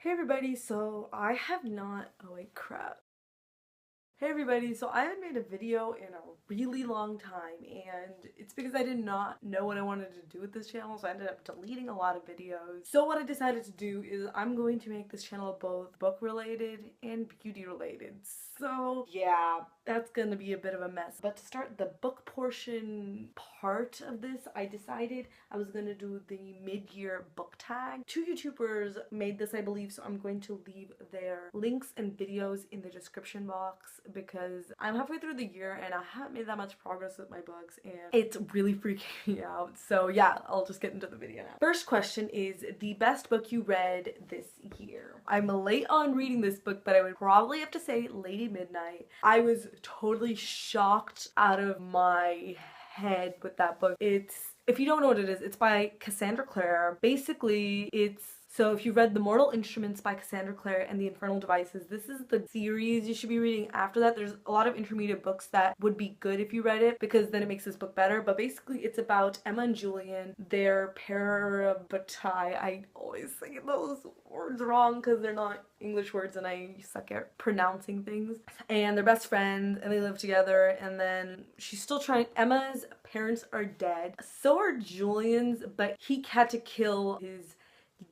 Hey everybody, so I have not, oh wait, crap. Hey everybody, so I haven't made a video in a really long time, and it's because I did not know what I wanted to do with this channel, so I ended up deleting a lot of videos. So what I decided to do is I'm going to make this channel both book related and beauty related. So yeah, that's gonna be a bit of a mess. But to start the book portion part of this, I decided I was gonna do the mid-year book tag. Two YouTubers made this, I believe, so I'm going to leave their links and videos in the description box because I'm halfway through the year and I haven't made that much progress with my books and it's really freaking me out. So yeah, I'll just get into the video now. First question is the best book you read this year. I'm late on reading this book, but I would probably have to say Lady Midnight. I was totally shocked out of my head with that book. If you don't know what it is, it's by Cassandra Clare. Basically, so if you read The Mortal Instruments by Cassandra Clare and The Infernal Devices, this is the series you should be reading after that. There's a lot of intermediate books that would be good if you read it because then it makes this book better. But basically it's about Emma and Julian, their parabatai. I always say those words wrong because they're not English words and I suck at pronouncing things. And they're best friends and they live together, and then she's still trying. Emma's parents are dead. So are Julian's, but he had to kill his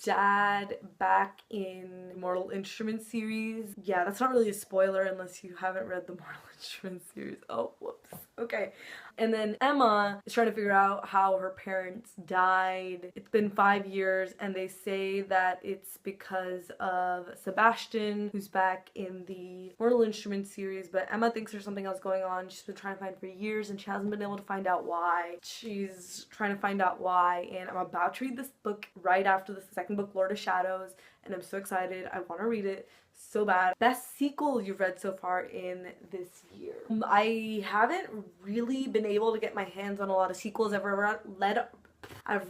dad back in Mortal Instruments series. Yeah, that's not really a spoiler unless you haven't read the Mortal Instruments series. Oh, whoops. Okay. And then Emma is trying to figure out how her parents died. It's been 5 years and they say that it's because of Sebastian, who's back in the Mortal Instruments series, but Emma thinks there's something else going on. She's been trying to find for years and she hasn't been able to find out why. She's trying to find out why, and I'm about to read this book right after the second book, Lord of Shadows, and I'm so excited. I want to read it so bad. Best sequel you've read so far in this year? I haven't really been able to get my hands on a lot of sequels. I've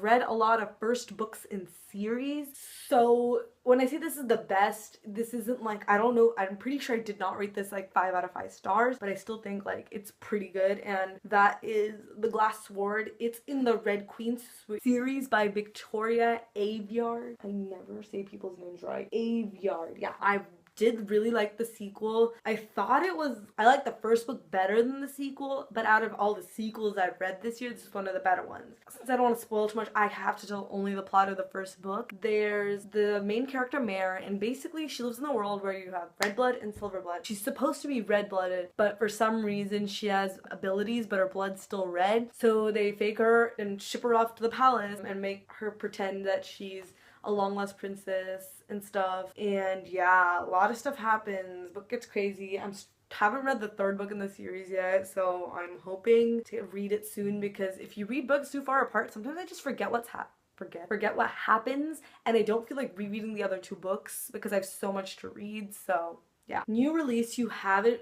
read a lot of first books in series. So when I say this is the best, this isn't like, I don't know, I'm pretty sure I did not rate this like 5 out of 5 stars, but I still think like it's pretty good, and that is The Glass Sword. It's in the Red Queen series by Victoria Aveyard. I never say people's names right. Aveyard. Yeah, I did really like the sequel. I liked the first book better than the sequel, but out of all the sequels I've read this year, this is one of the better ones. Since I don't want to spoil too much, I have to tell only the plot of the first book. There's the main character, Mare, and basically she lives in a world where you have red blood and silver blood. She's supposed to be red-blooded, but for some reason she has abilities, but her blood's still red. So they fake her and ship her off to the palace and make her pretend that she's a long-lost princess and stuff. And yeah, a lot of stuff happens. Book gets crazy. Haven't read the third book in the series yet, so I'm hoping to read it soon, because if you read books too far apart, sometimes I just forget what happens, and I don't feel like rereading the other 2 books because I have so much to read. So yeah. New release you haven't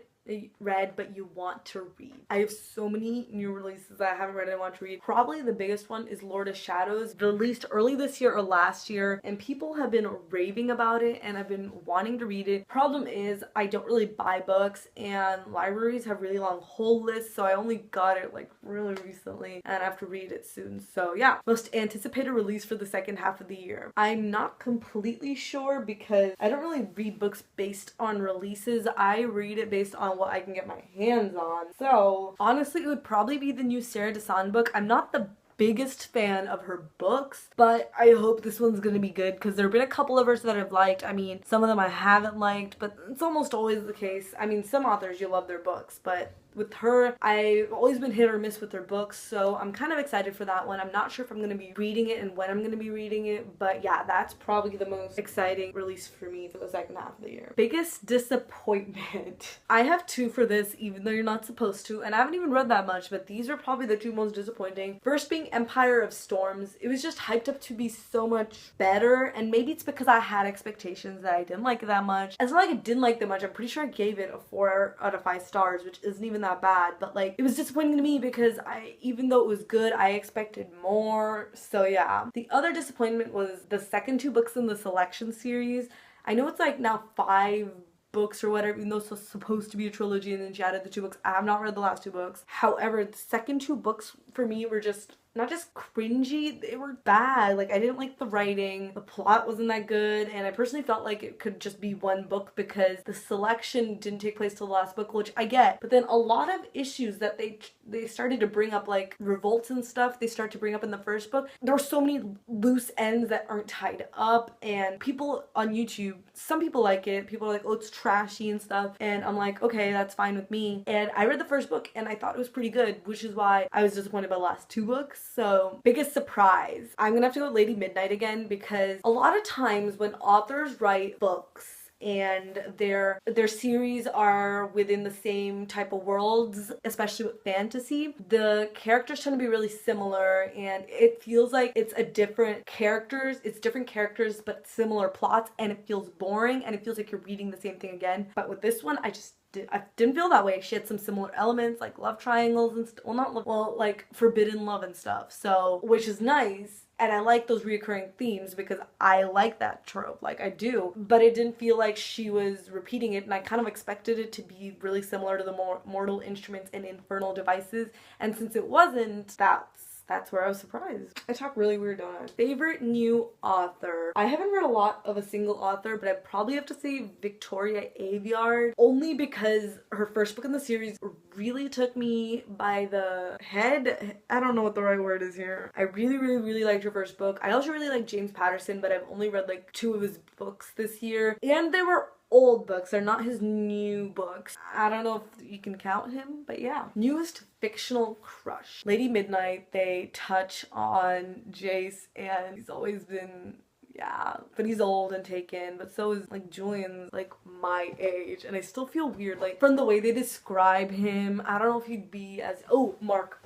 read but you want to read. I have so many new releases that I haven't read and I want to read. Probably the biggest one is Lord of Shadows, released early this year or last year, and people have been raving about it and I've been wanting to read it. Problem is I don't really buy books and libraries have really long hold lists, so I only got it like really recently and I have to read it soon. So yeah, most anticipated release for the second half of the year. I'm not completely sure because I don't really read books based on releases. I read it based on what I can get my hands on. So honestly, it would probably be the new Sarah Dessan book. I'm not the biggest fan of her books, but I hope this one's gonna be good because there have been a couple of hers that I've liked. I mean, some of them I haven't liked, but it's almost always the case. I mean, some authors you love their books, but with her, I've always been hit or miss with her books, so I'm kind of excited for that one. I'm not sure if I'm going to be reading it and when I'm going to be reading it, but yeah, that's probably the most exciting release for me for the second half of the year. Biggest disappointment. I have 2 for this, even though you're not supposed to, and I haven't even read that much, but these are probably the 2 most disappointing. First being Empire of Storms. It was just hyped up to be so much better, and maybe it's because I had expectations that I didn't like it that much. It's not like I didn't like it much. I'm pretty sure I gave it a 4 out of 5 stars, which isn't even that bad, but like it was disappointing to me because even though it was good, I expected more. So yeah. The other disappointment was the second 2 books in the Selection series. I know it's like now 5 books or whatever, even though it's supposed to be a trilogy and then she added the 2 books. I have not read the last 2 books. However, the second 2 books for me were just not just cringy, they were bad. Like, I didn't like the writing, the plot wasn't that good, and I personally felt like it could just be one book because the selection didn't take place till the last book, which I get. But then a lot of issues that they started to bring up, like revolts and stuff, they start to bring up in the first book. There were so many loose ends that aren't tied up, and people on YouTube, some people like it, people are like, oh, it's trashy and stuff, and I'm like, okay, that's fine with me. And I read the first book and I thought it was pretty good, which is why I was disappointed by the last two books. So, biggest surprise. I'm gonna have to go with Lady Midnight again, because a lot of times when authors write books and their series are within the same type of worlds, especially with fantasy, the characters tend to be really similar, and it feels like it's different characters but similar plots, and it feels boring and it feels like you're reading the same thing again. But with this one, I didn't feel that way. She had some similar elements, like love triangles and well, not love, well, like forbidden love and stuff, so, which is nice. And I like those reoccurring themes because I like that trope, like I do. But it didn't feel like she was repeating it, and I kind of expected it to be really similar to the Mortal Instruments and Infernal Devices. And since it wasn't, that's where I was surprised. I talk really weird, don't I? Favorite new author. I haven't read a lot of a single author, but I probably have to say Victoria Aveyard, only because her first book in the series really took me by the head. I don't know what the right word is here. I really liked her first book. I also really like James Patterson, but I've only read like 2 of his books this year, and they were old books. They're not his new books. I don't know if you can count him, but yeah. Newest fictional crush. Lady Midnight, they touch on Jace, and he's always been, yeah, but he's old and taken, but so is like Julian's like my age, and I still feel weird like from the way they describe him. I don't know if he'd be as, oh, Mark,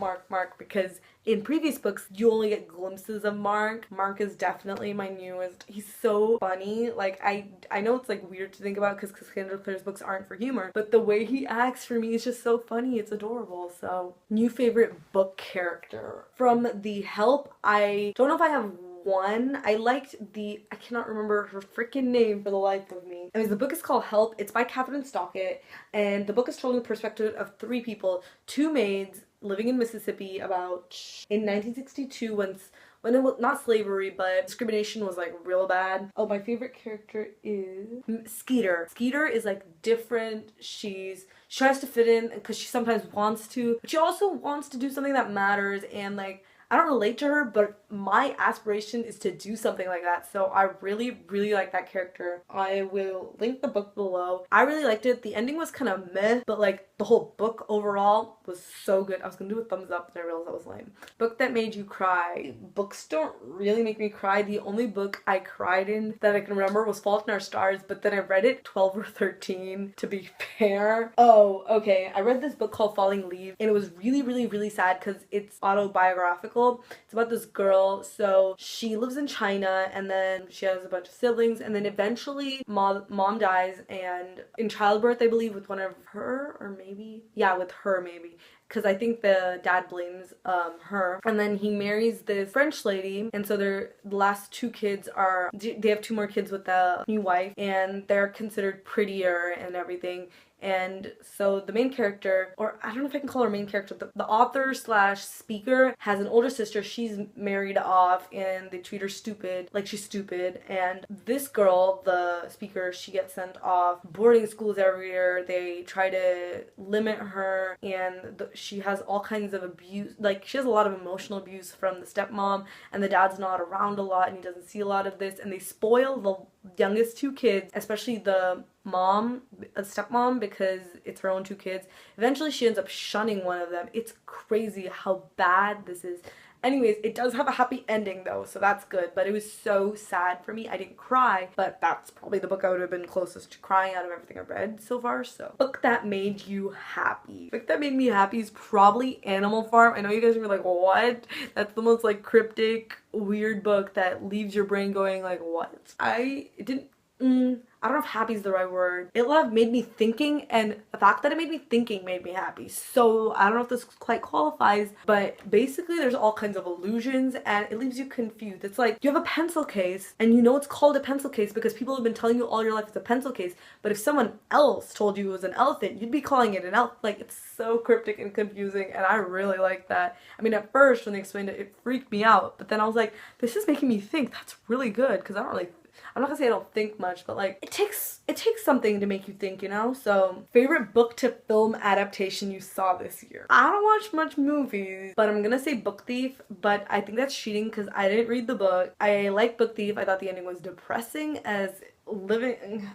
because in previous books you only get glimpses of Mark. Mark is definitely my newest. He's so funny. Like I know it's like weird to think about because Cassandra Clare's books aren't for humor, but the way he acts for me is just so funny. It's adorable. So, new favorite book character from The Help. I don't know if I have one. I liked I cannot remember her freaking name for the life of me. Anyways, the book is called Help. It's by Catherine Stockett, and the book is told in the perspective of 3 people, 2 maids living in Mississippi in 1962 when it was not slavery, but discrimination was like real bad. Oh, my favorite character is Skeeter. Skeeter is like different. She tries to fit in because she sometimes wants to, but she also wants to do something that matters, and like I don't relate to her, but my aspiration is to do something like that. So I really like that character. I will link the book below. I really liked it. The ending was kind of meh, but like the whole book overall was so good. I was gonna do a thumbs up and I realized that was lame. Book that made you cry. Books don't really make me cry. The only book I cried in that I can remember was Fault in Our Stars, but then I read it 12 or 13 to be fair. Oh, okay. I read this book called Falling Leaves, and it was really sad because it's autobiographical. It's about this girl. So she lives in China, and then she has a bunch of siblings, and then eventually mom dies, and in childbirth, I believe, with one of her, or maybe, yeah, with her maybe, because I think the dad blames her. And then he marries this French lady, and so the last 2 kids they have 2 more kids with the new wife, and they're considered prettier and everything. And so the main character, or I don't know if I can call her main character, the author slash speaker has an older sister. She's married off, and they treat her stupid, like she's stupid. And this girl, the speaker, she gets sent off boarding schools every year. They try to limit her, and she has all kinds of abuse. Like, she has a lot of emotional abuse from the stepmom, and the dad's not around a lot, and he doesn't see a lot of this. And they spoil the youngest 2 kids, especially the stepmom, because it's her own 2 kids. Eventually she ends up shunning one of them. It's crazy how bad this is. Anyways, it does have a happy ending though, so that's good, but it was so sad for me. I didn't cry, but that's probably the book I would have been closest to crying out of everything I've read so far. So, book that made you happy. Book that made me happy is probably Animal Farm. I know you guys are like, what? That's the most like cryptic, weird book that leaves your brain going like, what? It didn't I don't know if happy is the right word. It made me thinking, and the fact that it made me thinking made me happy. So I don't know if this quite qualifies, but basically there's all kinds of illusions and it leaves you confused. It's like you have a pencil case and you know it's called a pencil case because people have been telling you all your life it's a pencil case, but if someone else told you it was an elephant, you'd be calling it an elephant. Like, it's so cryptic and confusing, and I really like that. I mean, at first when they explained it, it freaked me out, but then I was like, this is making me think. That's really good, because I'm not gonna say I don't think much, but like, it takes something to make you think, you know? So, favorite book to film adaptation you saw this year? I don't watch much movies, but I'm gonna say Book Thief, but I think that's cheating because I didn't read the book. I like Book Thief. I thought the ending was depressing as living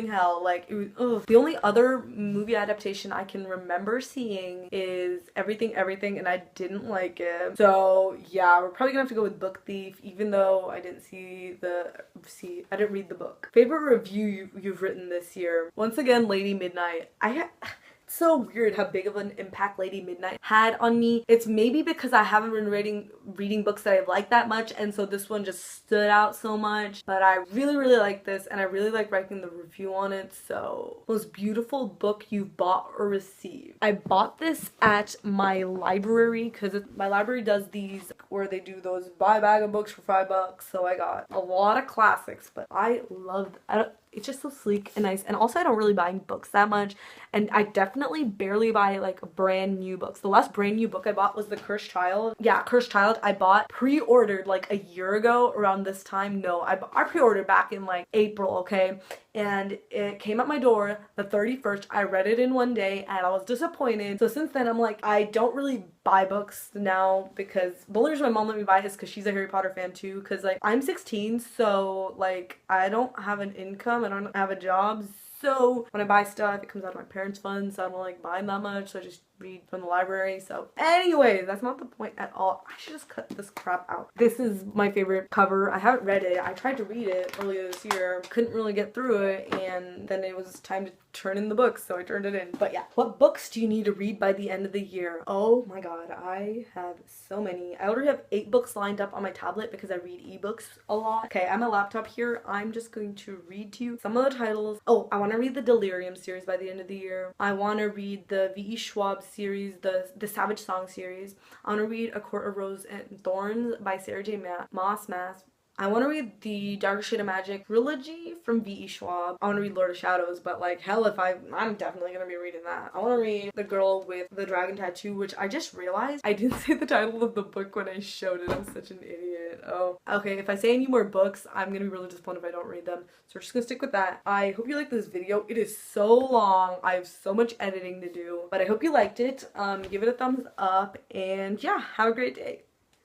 hell. Like, it was, ugh. The only other movie adaptation I can remember seeing is Everything Everything, and I didn't like it. So yeah, we're probably gonna have to go with Book Thief, even though I didn't I didn't read the book. Favorite review you've written this year? Once again, Lady Midnight. It's so weird how big of an impact Lady Midnight had on me. It's maybe because I haven't been reading books that I like that much, and so this one just stood out so much. But I really, really like this, and I really like writing the review on it. So, most beautiful book you've bought or received? I bought this at my library because my library does these where they do those buy a bag of books for $5. So I got a lot of classics, but I loved it's just so sleek and nice. And also, I don't really buy books that much, and I definitely barely buy like brand new books. The last brand new book I bought was The Cursed Child. Yeah, Cursed Child. I bought pre-ordered like a year ago around this time. No, I pre-ordered back in like April, okay? And it came at my door the 31st. I read it in one day and I was disappointed. So since then, I'm like, I don't really buy books now, because the only reason my mom let me buy it is because she's a Harry Potter fan too. Because like, I'm 16, so like, I don't have an income, I don't have a job. So when I buy stuff, it comes out of my parents' funds, so I don't like buy that much, so I just read from the library. So anyway, that's not the point at all. I should just cut this crap out. This is my favorite cover. I haven't read it. I tried to read it earlier this year, couldn't really get through it, and then it was time to turn in the books, so I turned it in. But yeah, what books do you need to read by the end of the year? Oh my god, I have so many. I already have 8 books lined up on my tablet because I read ebooks a lot. Okay, I have my laptop here. I'm just going to read to you some of the titles. Oh, I want to read the Delirium series by the end of the year. I want to read the V.E. Schwab series, the Savage Song series. I want to read A Court of Rose and Thorns by Sarah J. Maas. I want to read the Darker Shade of Magic trilogy from V.E. Schwab. I want to read Lord of Shadows, but like, hell, I'm definitely going to be reading that. I want to read The Girl with the Dragon Tattoo, which I just realized I didn't say the title of the book when I showed it. I'm such an idiot. Oh, okay, if I say any more books, I'm going to be really disappointed if I don't read them. So we're just going to stick with that. I hope you liked this video. It is so long. I have so much editing to do, but I hope you liked it. Give it a thumbs up, and yeah, have a great day.